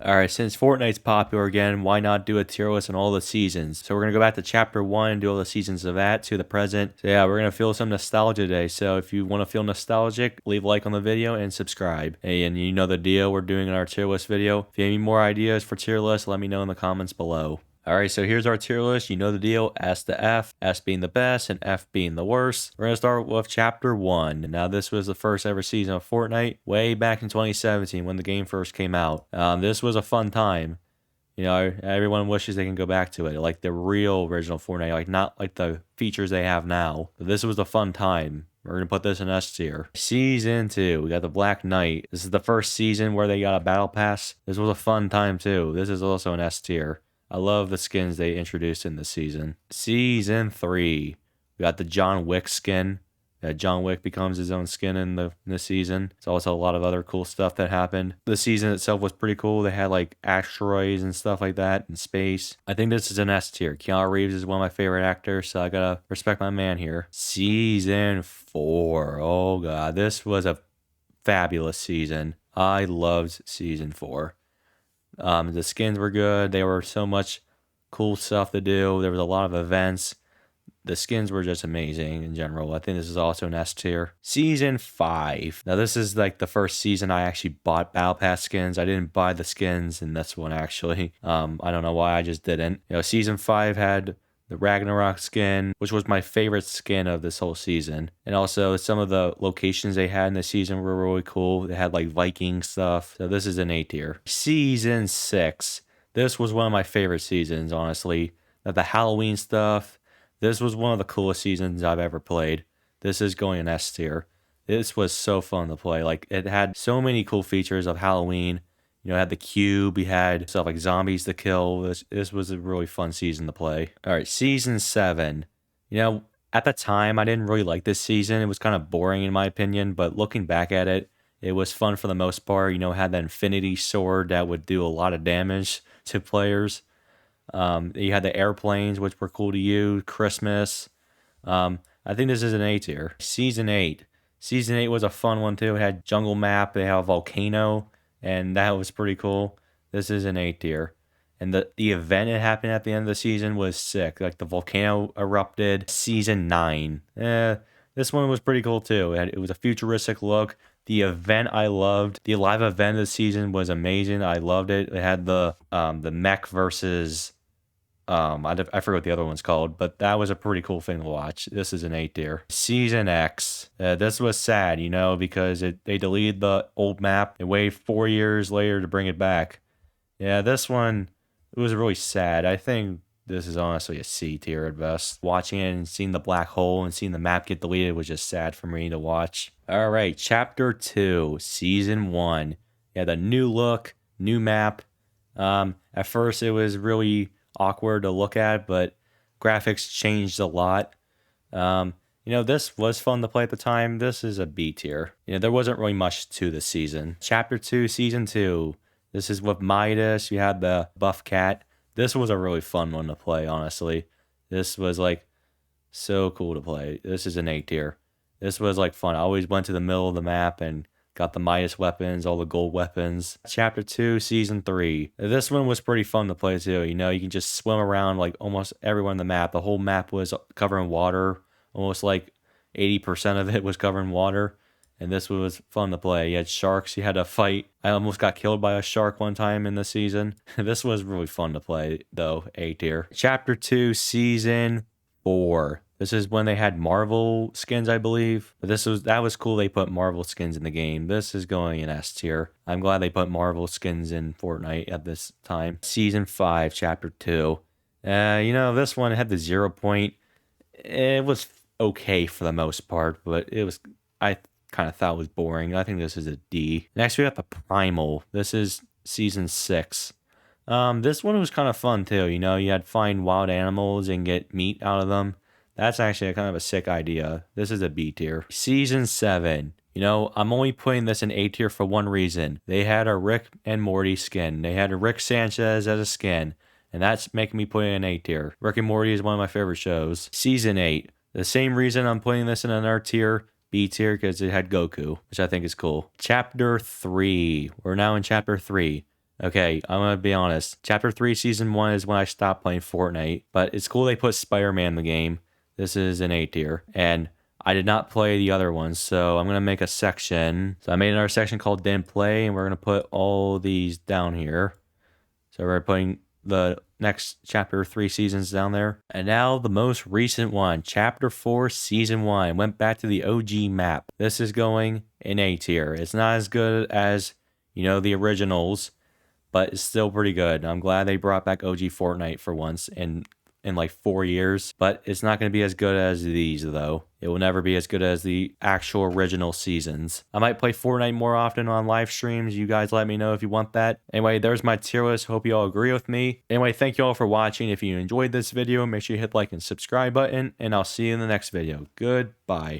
Alright, since Fortnite's popular again, why not do a tier list on all the seasons? So we're going to go back to chapter 1 and do all the seasons of that to the present. So yeah, we're going to feel some nostalgia today. So if you want to feel nostalgic, leave a like on the video and subscribe. Hey, and you know the deal, we're doing our tier list video. If you have any more ideas for tier lists, let me know in the comments below. Alright, so here's our tier list. You know the deal. S to F. S being the best and F being the worst. We're going to start with Chapter 1. Now, this was the first ever season of Fortnite way back in 2017 when the game first came out. This was a fun time. You know, everyone wishes they can go back to it. Like the real original Fortnite, like not like the features they have now. But this was a fun time. We're going to put this in S tier. Season 2, we got the Black Knight. This is the first season where they got a battle pass. This was a fun time too. This is also an S tier. I love the skins they introduced in this season. Season 3, we got the John Wick skin. John Wick becomes his own skin in this season. There's also a lot of other cool stuff that happened. The season itself was pretty cool. They had like asteroids and stuff like that in space. I think this is an S tier. Keanu Reeves is one of my favorite actors, so I gotta respect my man here. Season 4. Oh god, this was a fabulous season. I loved season 4. The skins were good. There were so much cool stuff to do. There was a lot of events. The skins were just amazing in general. I think this is also an S tier. Season 5. Now, this is like the first season I actually bought Battle Pass skins. I didn't buy the skins in this one, actually. I don't know why, I just didn't. You know, Season 5 had the Ragnarok skin, which was my favorite skin of this whole season. And also, some of the locations they had in the season were really cool. They had like Viking stuff. So this is an A tier. Season 6. This was one of my favorite seasons, honestly. The Halloween stuff. This was one of the coolest seasons I've ever played. This is going in S tier. This was so fun to play. Like, it had so many cool features of Halloween. You know, it had the cube, we had stuff like zombies to kill. This was a really fun season to play. All right, season 7. You know, at the time, I didn't really like this season. It was kind of boring in my opinion, but looking back at it, it was fun for the most part. You know, it had that infinity sword that would do a lot of damage to players. You had the airplanes, which were cool to use, Christmas. I think this is an A tier. Season 8. Season 8 was a fun one too. It had jungle map, they had a volcano, and that was pretty cool. This is an A tier. And the event that happened at the end of the season was sick. Like the volcano erupted. Season 9. This one was pretty cool too. It was a futuristic look. The event I loved. The live event of the season was amazing. I loved it. It had the mech versus I forget what the other one's called, but that was a pretty cool thing to watch. This is an A tier. Season X. This was sad, you know, because they deleted the old map and waited 4 years later to bring it back. Yeah, this one, it was really sad. I think this is honestly a C tier at best. Watching it and seeing the black hole and seeing the map get deleted was just sad for me to watch. All right, Chapter 2, Season 1. Yeah, the new look, new map. At first, it was really awkward to look at, but graphics changed a lot. You know, this was fun to play at the time. This is a B tier. You know, there wasn't really much to this season. Chapter 2, Season 2. This is with Midas. You had the buff cat. This was a really fun one to play, honestly. This was like so cool to play. This is an A tier. This was like fun. I always went to the middle of the map and got the Midas weapons, all the gold weapons. Chapter 2, Season 3. This one was pretty fun to play too. You know, you can just swim around like almost everywhere on the map. The whole map was covered in water. Almost like 80% of it was covered in water. And this was fun to play. You had sharks, you had to fight. I almost got killed by a shark one time in this season. This was really fun to play, though, A tier. Chapter 2, Season 4. This is when they had Marvel skins, I believe. But that was cool they put Marvel skins in the game. This is going in S tier. I'm glad they put Marvel skins in Fortnite at this time. Season 5, Chapter 2. You know, this one had the 0 point. It was okay for the most part, but I kind of thought it was boring. I think this is a D. Next, we got the Primal. This is Season 6. This one was kind of fun too. You know, you had to find wild animals and get meat out of them. That's actually kind of a sick idea. This is a B tier. Season 7. You know, I'm only putting this in A tier for one reason. They had a Rick and Morty skin. They had a Rick Sanchez as a skin. And that's making me put it in A tier. Rick and Morty is one of my favorite shows. Season 8. The same reason I'm putting this in another tier. B tier, because it had Goku, which I think is cool. Chapter 3. We're now in Chapter 3. Okay, I'm gonna be honest. Chapter 3, Season 1 is when I stopped playing Fortnite, but it's cool they put Spider-Man in the game. This is an A tier, and I did not play the other ones, so I'm gonna make a section. So I made another section called Didn't Play, and we're gonna put all these down here. So we're putting the next Chapter 3 seasons down there. And now the most recent one, Chapter 4, Season 1. Went back to the OG map. This is going in A tier. It's not as good as, the originals, but it's still pretty good. I'm glad they brought back OG Fortnite for once in like 4 years, but it's not going to be as good as these though. It will never be as good as the actual original seasons. I might play Fortnite more often on live streams. You guys let me know if you want that. Anyway, there's my tier list. Hope you all agree with me. Anyway, thank you all for watching. If you enjoyed this video, make sure you hit like and subscribe button, and I'll see you in the next video. Goodbye.